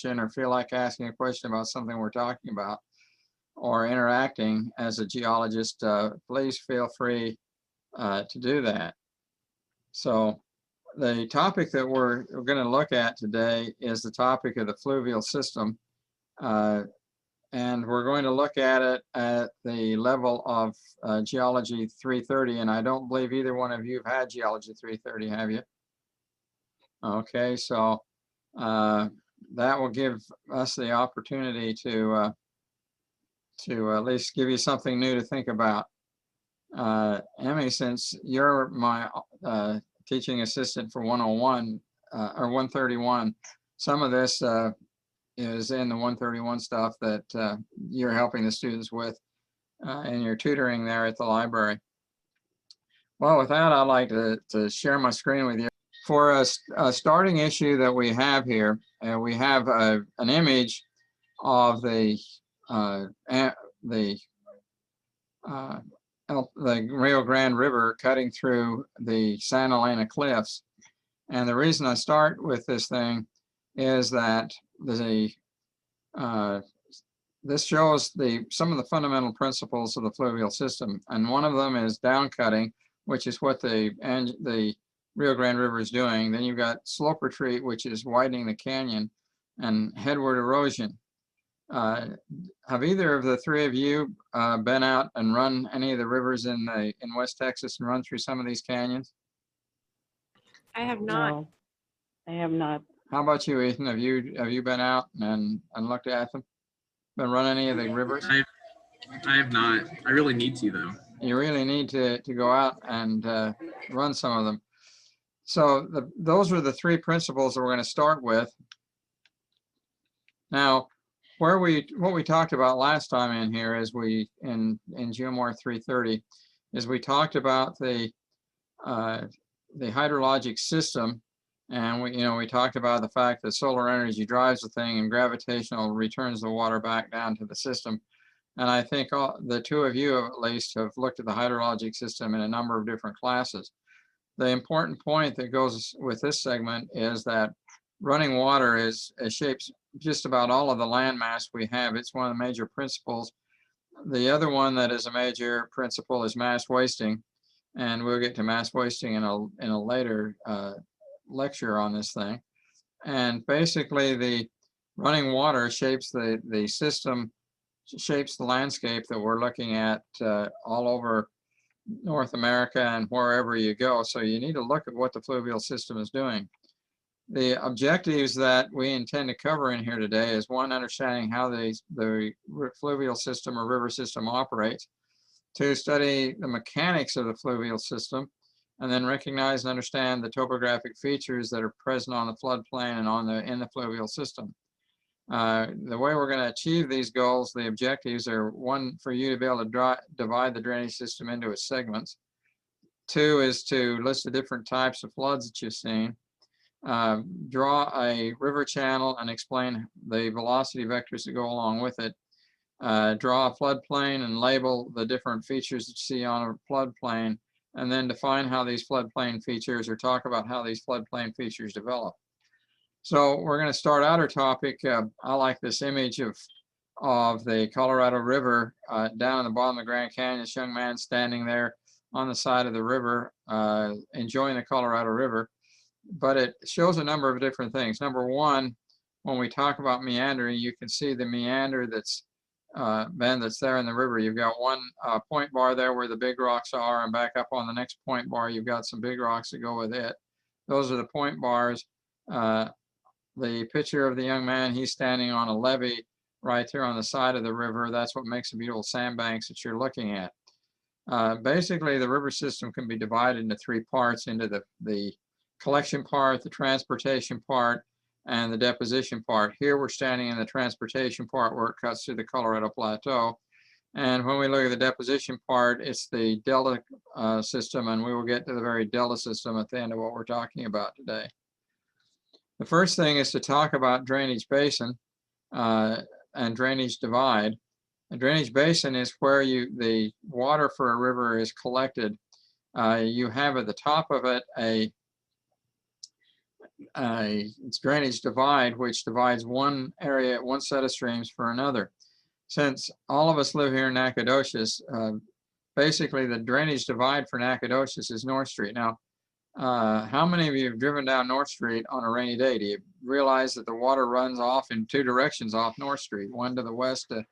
question or feel like asking a question about something we're talking about or interacting as a geologist, please feel free to do that. So the topic that we're going to look at today is the topic of the fluvial system. And we're going to look at it at the level of Geology 330. And I don't believe either one of you have had Geology 330, have you? Okay, so that will give us the opportunity to at least give you something new to think about. Emmy, since you're my teaching assistant for 101 or 131, some of this is in the 131 stuff that you're helping the students with in your tutoring there at the library. Well, with that, I'd like to share my screen with you. For a starting issue that we have here, we have an image of the Rio Grande River cutting through the Santa Elena Cliffs. And the reason I start with this thing is that this shows some of the fundamental principles of the fluvial system. And one of them is downcutting, which is what the Rio Grande River is doing. Then you've got slope retreat, which is widening the canyon, and headward erosion. Have either of the three of you been out and run any of the rivers in West Texas and run through some of these canyons? I have not. No, I have not. How about you, Ethan? Have you been out and looked at them? Been run any of the rivers? I have not. I really need to, though. You really need to go out and run some of them. So those are the three principles that we're going to start with. Now, what we talked about last time in here is in GeoMore 330 is we talked about the hydrologic system, and we talked about the fact that solar energy drives the thing and gravitational returns the water back down to the system. And I think the two of you at least have looked at the hydrologic system in a number of different classes. The important point that goes with this segment is that running water shapes just about all of the land mass we have. It's one of the major principles. The other one that is a major principle is mass wasting, and we'll get to mass wasting in a later lecture on this thing. And basically, the running water shapes the system, shapes the landscape that we're looking at all over North America and wherever you go. So you need to look at what the fluvial system is doing. The objectives that we intend to cover in here today is one, understanding how the fluvial system or river system operates. Two, study the mechanics of the fluvial system, and then recognize and understand the topographic features that are present on the floodplain and in the fluvial system. The way we're going to achieve these goals, the objectives are: one, for you to be able to divide the drainage system into its segments. Two is to list the different types of floods that you've seen. Draw a river channel and explain the velocity vectors that go along with it. Draw a floodplain and label the different features that you see on a floodplain, and then define how these floodplain features, or talk about how these floodplain features develop. So we're going to start out our topic. I like this image of the Colorado River down in the bottom of the Grand Canyon. This young man standing there on the side of the river, enjoying the Colorado River. But it shows a number of different things. Number one, when we talk about meandering, you can see the meander that's there in the river. You've got one point bar there where the big rocks are, and back up on the next point bar, you've got some big rocks that go with it. Those are the point bars. The picture of the young man, he's standing on a levee right there on the side of the river. That's what makes the beautiful sandbanks that you're looking at. Basically, the river system can be divided into three parts: into the collection part, the transportation part, and the deposition part. Here we're standing in the transportation part where it cuts through the Colorado Plateau. And when we look at the deposition part, it's the delta system, and we will get to the very delta system at the end of what we're talking about today. The first thing is to talk about drainage basin and drainage divide. A drainage basin is where the water for a river is collected. You have at the top of it its drainage divide, which divides one area, one set of streams for another. Since all of us live here in Nacogdoches, basically the drainage divide for Nacogdoches is North Street. Now, how many of you have driven down North Street on a rainy day? Do you realize that the water runs off in two directions off North Street, one to the west to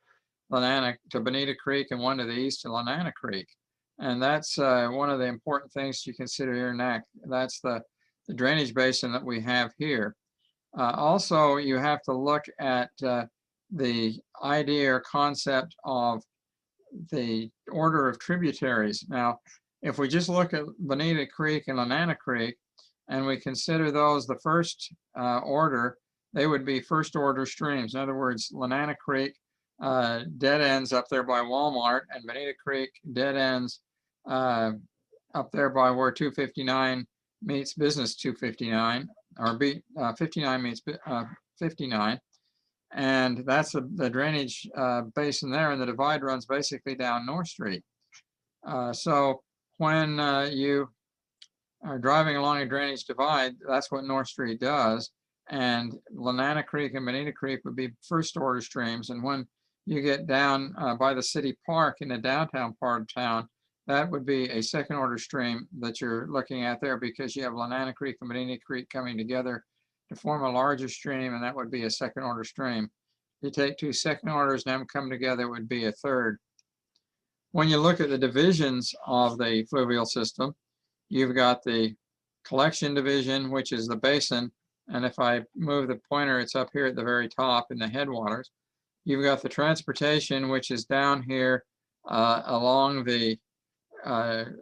Bonita Creek and one to the east to Lanana Creek? And that's one of the important things to consider here in NAC. That's the drainage basin that we have here. Also, you have to look at the idea or concept of the order of tributaries. Now, if we just look at Bonita Creek and Lanana Creek, and we consider those the first order, they would be first order streams. In other words, Lanana Creek dead ends up there by Walmart, and Bonita Creek dead ends up there by where 259 meets Business 259, or 59 meets 59. And that's the drainage basin there, and the divide runs basically down North Street. So when you are driving along a drainage divide, that's what North Street does. And Lanana Creek and Bonita Creek would be first order streams. And when you get down by the city park in the downtown part of town, that would be a second order stream that you're looking at there, because you have Lanana Creek and Bonita Creek coming together to form a larger stream, and that would be a second order stream. You take two second orders and them come together, it would be a third. When you look at the divisions of the fluvial system, you've got the collection division, which is the basin. And if I move the pointer, it's up here at the very top in the headwaters. You've got the transportation, which is down here along the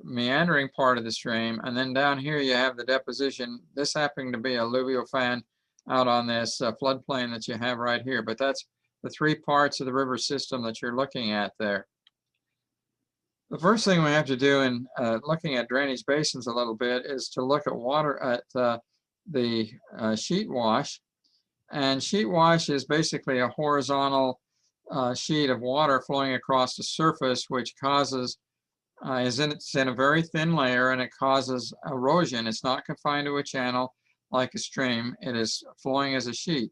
meandering part of the stream. And then down here you have the deposition. This happening to be a alluvial fan out on this floodplain that you have right here. But that's the three parts of the river system that you're looking at there. The first thing we have to do in looking at drainage basins a little bit is to look at water at the sheet wash. And sheet wash is basically a horizontal sheet of water flowing across the surface, which causes, it's in a very thin layer, and it causes erosion. It's not confined to a channel like a stream. It is flowing as a sheet.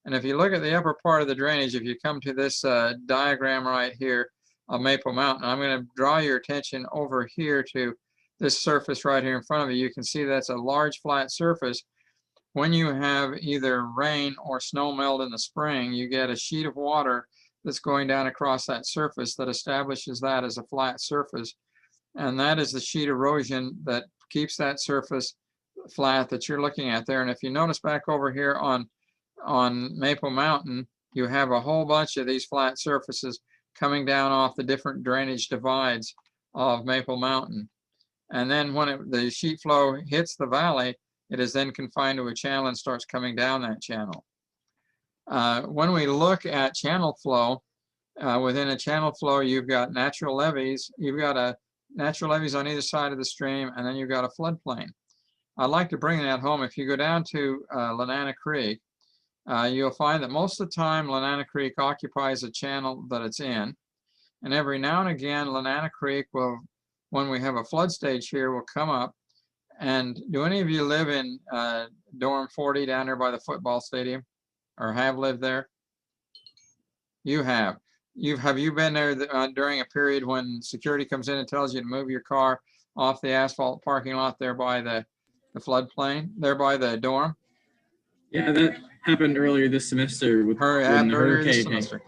And if you look at the upper part of the drainage, if you come to this diagram right here of Maple Mountain, I'm going to draw your attention over here to this surface right here in front of you. You can see that's a large flat surface. When you have either rain or snow melt in the spring, you get a sheet of water that's going down across that surface that establishes that as a flat surface. And that is the sheet erosion that keeps that surface flat that you're looking at there. And if you notice back over here on Maple Mountain, you have a whole bunch of these flat surfaces coming down off the different drainage divides of Maple Mountain. And then when the sheet flow hits the valley, it is then confined to a channel and starts coming down that channel. When we look at channel flow, within a channel flow, you've got natural levees. You've got natural levees on either side of the stream, and then you've got a floodplain. I'd like to bring that home. If you go down to Lanana Creek, you'll find that most of the time Lanana Creek occupies a channel that it's in. And every now and again, Lanana Creek will, when we have a flood stage here, will come up. And do any of you live in dorm 40 down there by the football stadium, or have lived there? You have. Have you been there during a period when security comes in and tells you to move your car off the asphalt parking lot there by the floodplain, there by the dorm? Yeah, that happened earlier this semester with when the hurricane came.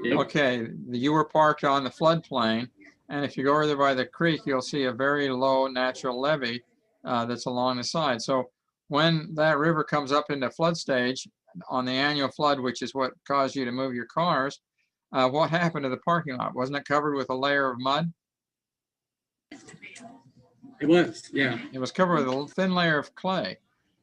Yep. Okay, you were parked on the floodplain, and if you go over there by the creek, you'll see a very low natural levee that's along the side. So when that river comes up into flood stage on the annual flood, which is what caused you to move your cars, what happened to the parking lot? Wasn't it covered with a layer of mud? It was, yeah. It was covered with a thin layer of clay.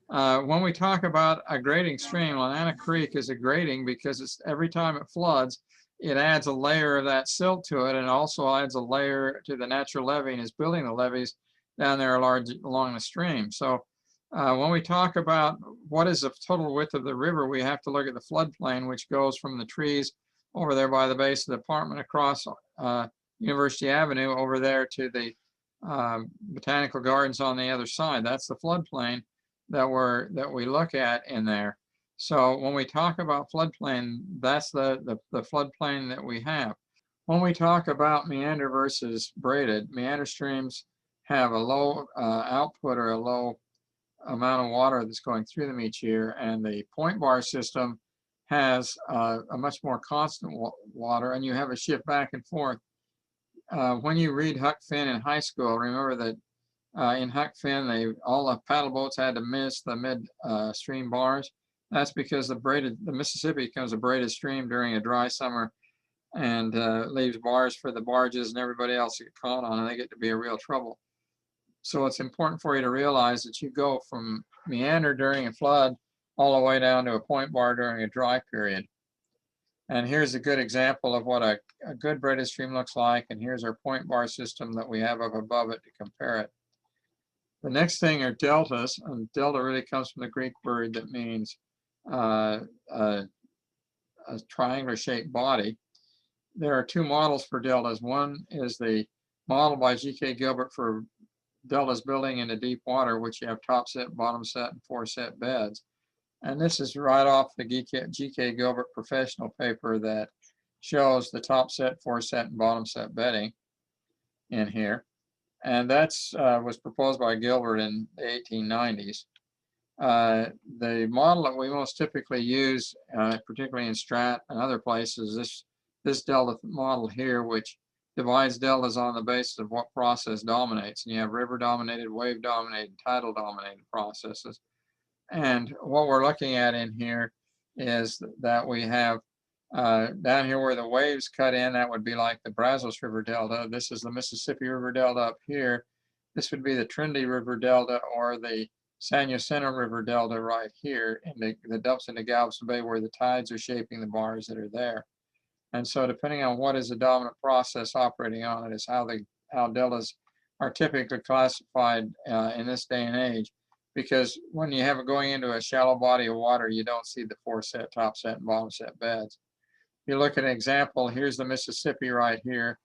When we talk about a grading stream, Lanana Creek is a grading because it's every time it floods, it adds a layer of that silt to it, and also adds a layer to the natural levee, and is building the levees down there along the stream. So when we talk about what is the total width of the river, we have to look at the floodplain, which goes from the trees over there by the base of the apartment across University Avenue over there to the botanical gardens on the other side. That's the floodplain. that we look at in there. So when we talk about floodplain, that's the floodplain that we have. When we talk about meander versus braided, meander streams have a low output or a low amount of water that's going through them each year, and the point bar system has a much more constant water, and you have a shift back and forth. When you read Huck Finn in high school, remember that in Huck Finn, all the paddle boats had to miss the mid-stream bars. That's because the Mississippi becomes a braided stream during a dry summer, and leaves bars for the barges and everybody else to get caught on, and they get to be a real trouble. So it's important for you to realize that you go from meander during a flood all the way down to a point bar during a dry period. And here's a good example of what a good braided stream looks like, and here's our point bar system that we have up above it to compare it. The next thing are deltas, and delta really comes from the Greek word that means a triangular shaped body. There are two models for deltas. One is the model by G.K. Gilbert for deltas building into deep water, which you have top set, bottom set, and four set beds. And this is right off the G.K. Gilbert professional paper that shows the top set, four set, and bottom set bedding in here. And that's was proposed by Gilbert in the 1890s. The model that we most typically use, particularly in Strat and other places, this delta model here, which divides deltas on the basis of what process dominates. And you have river dominated, wave dominated, tidal dominated processes. And what we're looking at in here is that we have down here where the waves cut in, that would be like the Brazos River Delta. This is the Mississippi River Delta up here. This would be the Trinity River Delta or the San Jacinto River Delta right here, and the dumps into Galveston Bay where the tides are shaping the bars that are there. And so depending on what is the dominant process operating on it is how deltas are typically classified in this day and age. Because when you have it going into a shallow body of water, you don't see the four set, top set, and bottom set beds. You look at an example, here's the Mississippi right here.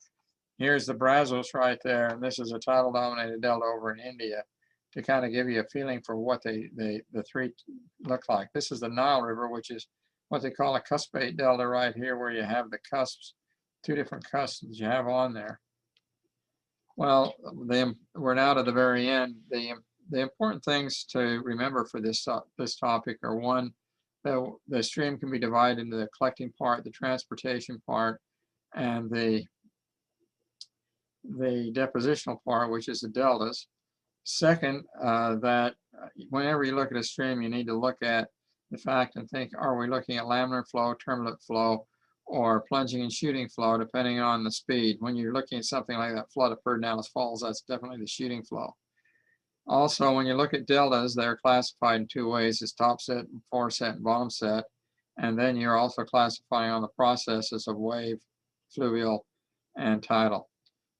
Here's the Brazos right there, and this is a tidal dominated delta over in India to kind of give you a feeling for what the three look like. This is the Nile River, which is what they call a cuspate delta right here, where you have the cusps, two different cusps that you have on there. Well, we're now to the very end. The important things to remember for this topic are, one, the stream can be divided into the collecting part, the transportation part, and the depositional part, which is the deltas. Second, that whenever you look at a stream, you need to look at the fact and think, are we looking at laminar flow, turbulent flow, or plunging and shooting flow, depending on the speed. When you're looking at something like that flood at Pedernales Falls, that's definitely the shooting flow. Also, when you look at deltas, they're classified in two ways: as top set, four set, and bottom set. And then you're also classifying on the processes of wave, fluvial, and tidal.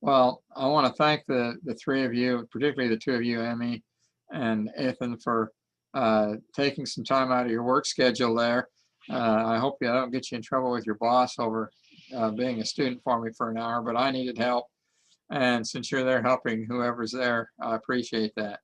Well, I want to thank the three of you, particularly the two of you, Emmy and Ethan, for taking some time out of your work schedule there. I hope I don't get you in trouble with your boss over being a student for me for an hour, but I needed help. And since you're there helping whoever's there, I appreciate that.